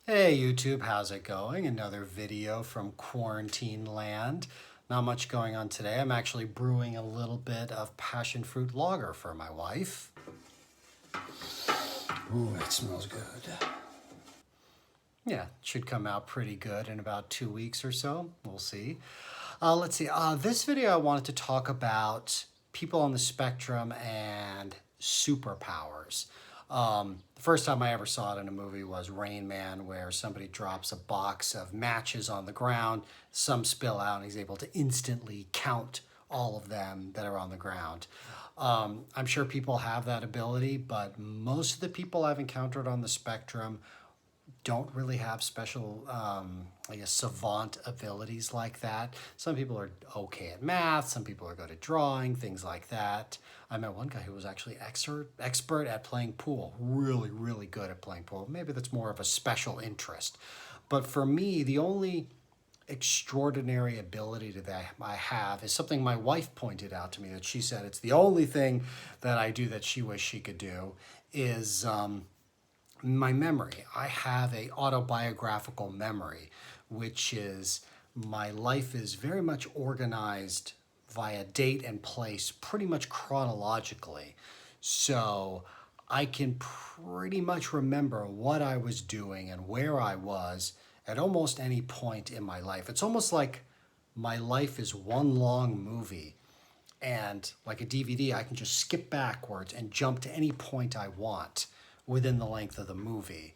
Hey YouTube, how's it going? Another video from quarantine land. Not much going on today. I'm actually brewing a little bit of passion fruit lager for my wife. Ooh, it smells good. Yeah, it should come out pretty good in about 2 weeks or so. We'll see. Let's see. This video I wanted to talk about people on the spectrum and superpowers. The first time I ever saw it in a movie was Rainman, where somebody drops a box of matches on the ground, some spill out, and he's able to instantly count all of them that are on the ground. I'm sure people have that ability, but most of the people I've encountered on the spectrum don't really have special, I guess, savant abilities like that. Some people are okay at math, some people are good at drawing, things like that. I met one guy who was actually expert at playing pool, really, really good at playing pool. Maybe that's more of a special interest. But for me, the only extraordinary ability that I have is something my wife pointed out to me that she said it's the only thing that I do that she wished she could do is my memory. I have a autobiographical memory, which is my life is very much organized via date and place, pretty much chronologically. So I can pretty much remember what I was doing and where I was at almost any point in my life. It's almost like my life is one long movie. And like a DVD, I can just skip backwards and jump to any point I want within the length of the movie.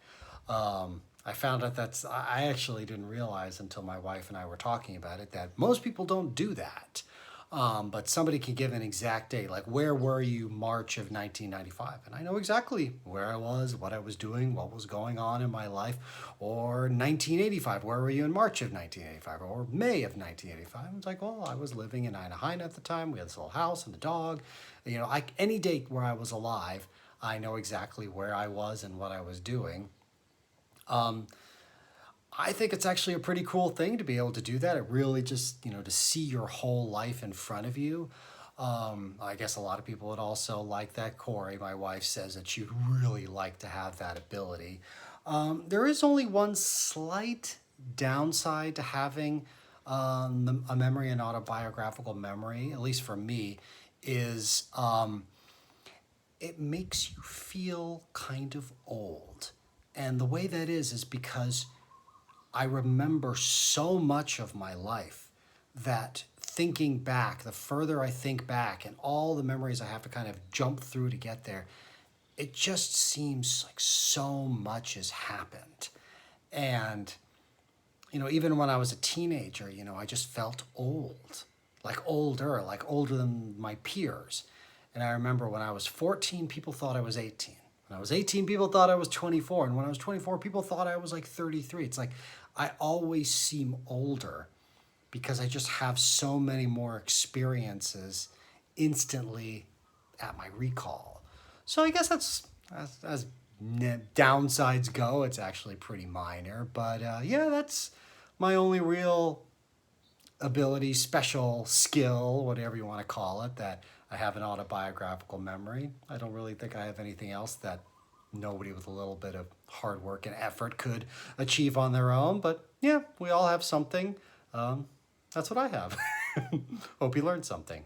I found out I actually didn't realize until my wife and I were talking about it that most people don't do that. But somebody can give an exact date, like where were you March of 1995? And I know exactly where I was, what I was doing, what was going on in my life. Or 1985, where were you in March of 1985? Or May of 1985? It's like, well, I was living in Anaheim at the time. We had this little house and a dog. You know, any date where I was alive, I know exactly where I was and what I was doing. I think it's actually a pretty cool thing to be able to do that. It really just, to see your whole life in front of you. I guess a lot of people would also like that. Corey, my wife, says that she'd really like to have that ability. There is only one slight downside to having a memory, an autobiographical memory, at least for me, is it makes you feel kind of old. And the way that is because I remember so much of my life that thinking back, the further I think back and all the memories I have to kind of jump through to get there, it just seems like so much has happened. And, even when I was a teenager, I just felt old, like older than my peers. And I remember when I was 14, people thought I was 18. When I was 18, people thought I was 24. And when I was 24, people thought I was like 33. It's like I always seem older because I just have so many more experiences instantly at my recall. So I guess that's as downsides go, it's actually pretty minor. But yeah, that's my only real ability, special skill, whatever you want to call it, that I have an autobiographical memory. I don't really think I have anything else that nobody with a little bit of hard work and effort could achieve on their own. But yeah, we all have something. That's what I have. Hope you learned something.